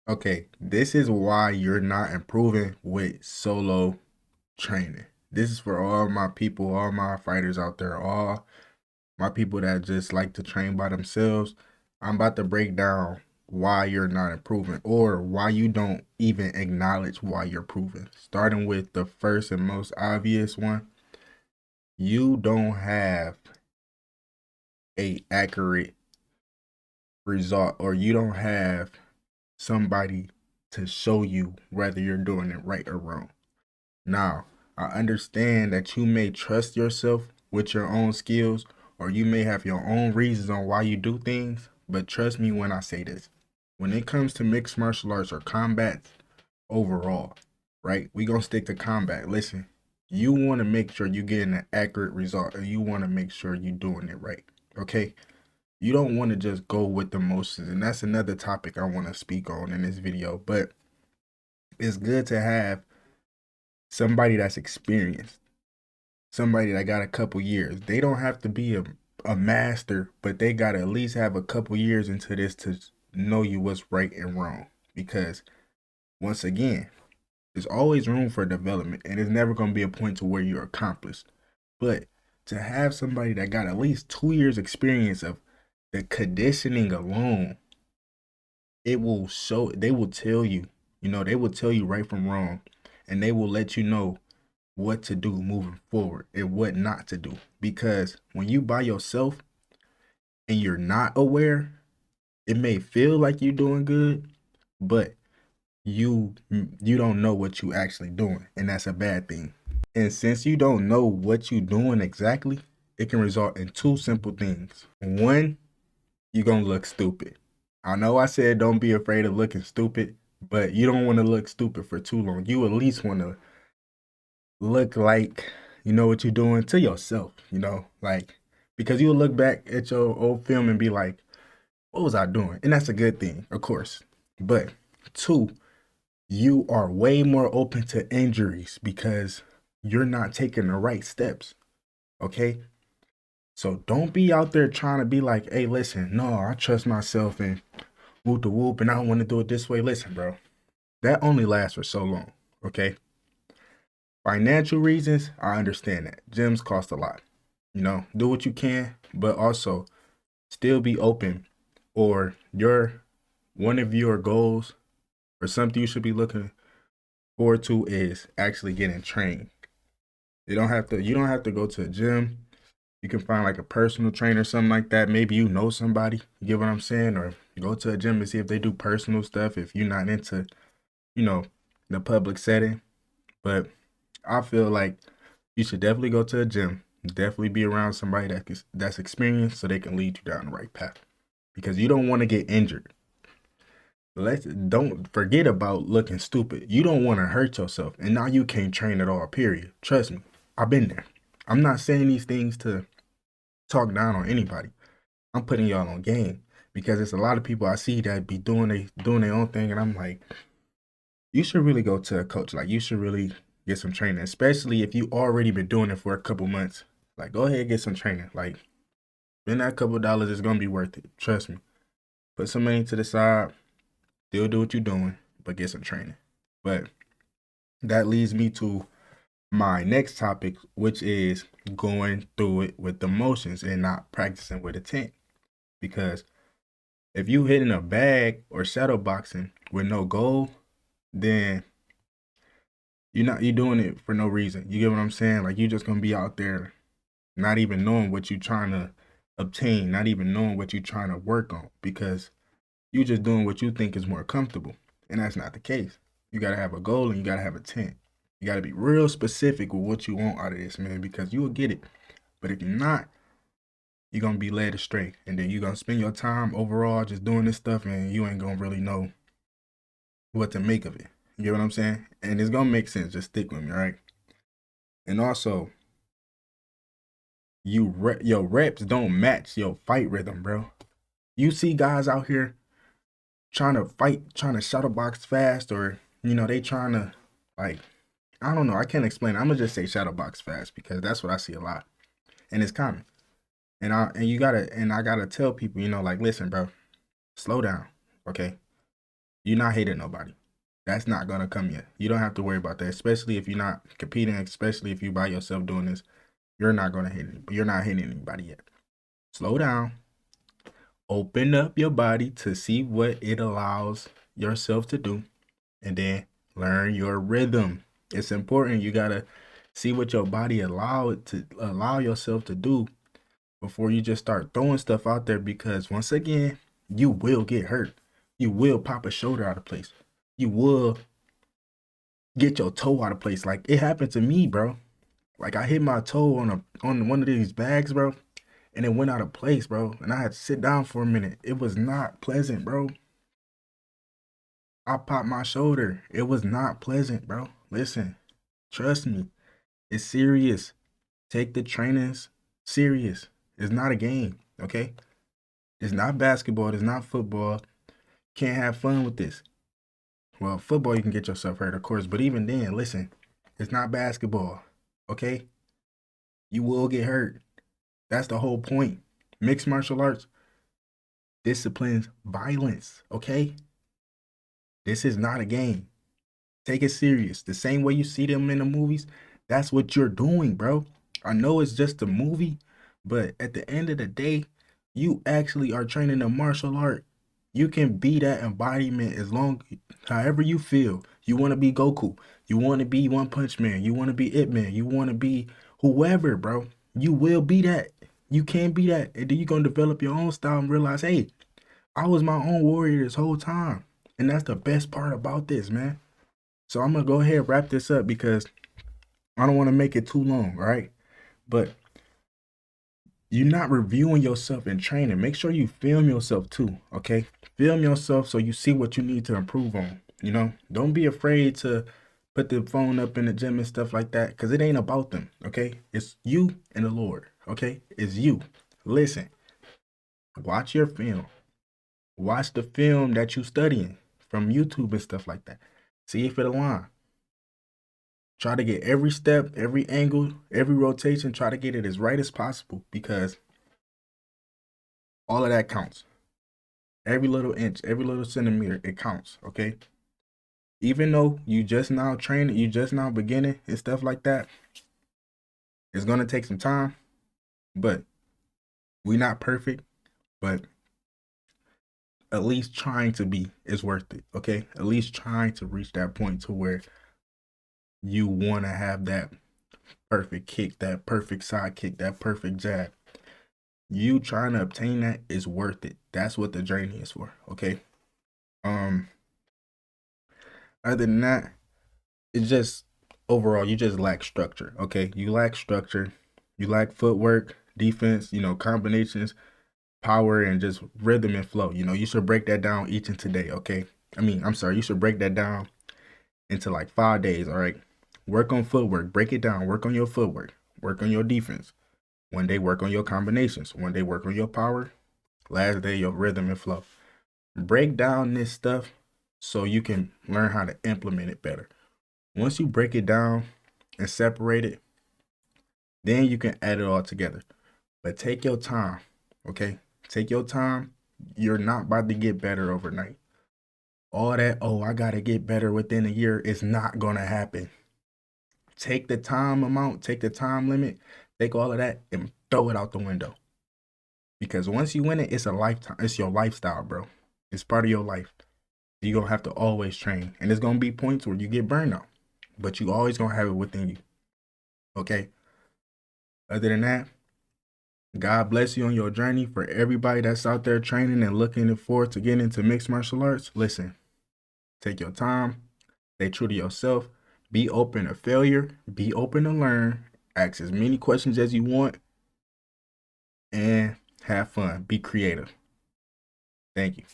Okay, this is why you're not improving with solo training. This is for all my people, all my fighters out there, all my people that just like to train by themselves. I'm about to break down why you're not improving or why you don't even acknowledge why you're improving. Starting with the first and most obvious one, you don't have a accurate result or you don't have somebody to show you whether you're doing it right or wrong. Now, I understand that you may trust yourself with your own skills or you may have your own reasons on why you do things, but trust me when I say this. When it comes to mixed martial arts or combat overall, right? We gonna stick to combat. Listen, you want to make sure you're getting an accurate result or you want to make sure you're doing it right, okay? You don't want to just go with the motions, and that's another topic I want to speak on in this video, but it's good to have somebody that's experienced, somebody that got a couple years. They don't have to be a master, but they got to at least have a couple years into this to know you what's right and wrong. Because once again, there's always room for development, and it's never going to be a point to where you're accomplished. But to have somebody that got at least 2 years experience of the conditioning alone, it will show, they will tell you, they will tell you right from wrong, and they will let you know what to do moving forward and what not to do. Because when you by yourself and you're not aware, it may feel like you're doing good, but you don't know what you actually doing, and that's a bad thing. And since you don't know what you're doing exactly, it can result in two simple things. One, you're gonna look stupid. I know I said don't be afraid of looking stupid, but you don't want to look stupid for too long. You at least want to look like you know what you're doing to yourself, like, because you'll look back at your old film and be like, what was I doing? And that's a good thing, of course. But two, you are way more open to injuries because you're not taking the right steps. Okay? So don't be out there trying to be like, hey, listen, no, I trust myself and whoop the whoop and I don't want to do it this way. Listen, bro, that only lasts for so long. Okay? Financial reasons, I understand that. Gyms cost a lot. Do what you can, but also still be open, or one of your goals or something you should be looking forward to is actually getting trained. You don't have to go to a gym. You can find like a personal trainer, something like that. Maybe you know somebody, you get what I'm saying? Or you go to a gym and see if they do personal stuff if you're not into, you know, the public setting. But I feel like you should definitely go to a gym. Definitely be around somebody that's experienced so they can lead you down the right path. Because you don't want to get injured. Don't forget about looking stupid. You don't want to hurt yourself. And now you can't train at all, period. Trust me. I've been there. I'm not saying these things to talk down on anybody. I'm putting y'all on game because there's a lot of people I see that be doing their own thing, and I'm like, you should really go to a coach. Like, you should really get some training, especially if you already been doing it for a couple months. Like, go ahead and get some training. Like, spend that couple dollars, it's gonna be worth it. Trust me. Put some money to the side, still do what you're doing, but get some training. But that leads me to my next topic, which is going through it with the motions and not practicing with intent. Because if you hitting a bag or shadowboxing with no goal, then you're doing it for no reason. You get what I'm saying? Like, you're just gonna be out there not even knowing what you're trying to obtain, not even knowing what you're trying to work on, because you're just doing what you think is more comfortable. And that's not the case. You gotta have a goal and you gotta have a intent. You gotta be real specific with what you want out of this, man, because you will get it. But if you're not, you're gonna be led astray. And then you're gonna spend your time overall just doing this stuff and you ain't gonna really know what to make of it. You get what I'm saying? And it's gonna make sense. Just stick with me, all right? And also, your reps don't match your fight rhythm, bro. You see guys out here trying to fight, trying to shadow box fast, or they trying to, like, I don't know. I can't explain it. I'm gonna just say shadow box fast because that's what I see a lot, and it's common. And I gotta tell people, like, listen, bro, slow down, okay? You're not hitting nobody. That's not gonna come yet. You don't have to worry about that, especially if you're not competing, especially if you by yourself doing this. You're not gonna hit it. You're not hitting anybody yet. Slow down. Open up your body to see what it allows yourself to do, and then learn your rhythm. It's important. You gotta see what your body allow yourself to do before you just start throwing stuff out there, because once again, you will get hurt. You will pop a shoulder out of place. You will get your toe out of place. Like it happened to me, bro. Like I hit my toe on one of these bags, bro, and it went out of place, bro. And I had to sit down for a minute. It was not pleasant, bro. I popped my shoulder. It was not pleasant, bro. Listen, trust me. It's serious. Take the trainings serious. It's not a game, okay? It's not basketball. It's not football. Can't have fun with this. Well, football, you can get yourself hurt, of course. But even then, listen, it's not basketball, okay? You will get hurt. That's the whole point. Mixed martial arts disciplines violence, okay? This is not a game. Take it serious. The same way you see them in the movies, that's what you're doing, bro. I know it's just a movie, but at the end of the day, you actually are training a martial art. You can be that embodiment as long, however you feel. You want to be Goku. You want to be One Punch Man. You want to be Ip Man. You want to be whoever, bro. You will be that. You can be that. And then you're going to develop your own style and realize, hey, I was my own warrior this whole time. And that's the best part about this, man. So I'm going to go ahead and wrap this up because I don't want to make it too long, right? But you're not reviewing yourself in training. Make sure you film yourself too, okay? Film yourself so you see what you need to improve on, you know? Don't be afraid to put the phone up in the gym and stuff like that because it ain't about them, okay? It's you and the Lord, okay? It's you. Listen, watch your film. Watch the film that you studying from YouTube and stuff like that. See if it aligns. Try to get every step, every angle, every rotation, try to get it as right as possible because all of that counts. Every little inch, every little centimeter, it counts, okay? Even though you just now training, you just now beginning and stuff like that, it's going to take some time, but we're not perfect, but at least trying to be is worth it, okay? At least trying to reach that point to where you want to have that perfect kick, that perfect side kick, that perfect jab. You trying to obtain that is worth it. That's what the journey is for, okay? Other than that, it's just overall you just lack structure, okay? You lack structure, you lack footwork, defense, you know, combinations, power, and just rhythm and flow. You know, you should break that down each and today, okay? You should break that down into like 5 days, all right? Work on footwork, break it down, work on your footwork, work on your defense. One day work on your combinations, one day work on your power, last day your rhythm and flow. Break down this stuff so you can learn how to implement it better. Once you break it down and separate it, then you can add it all together. But take your time, okay? Take your time. You're not about to get better overnight. All that, oh, I got to get better within a year is not going to happen. Take the time amount, take the time limit, take all of that and throw it out the window. Because once you win it, it's a lifetime. It's your lifestyle, bro. It's part of your life. You're going to have to always train. And there's going to be points where you get burned out. But you always going to have it within you. Okay? Other than that, God bless you on your journey. For everybody that's out there training and looking forward to getting into mixed martial arts, listen. Take your time. Stay true to yourself. Be open to failure. Be open to learn. Ask as many questions as you want. And have fun. Be creative. Thank you.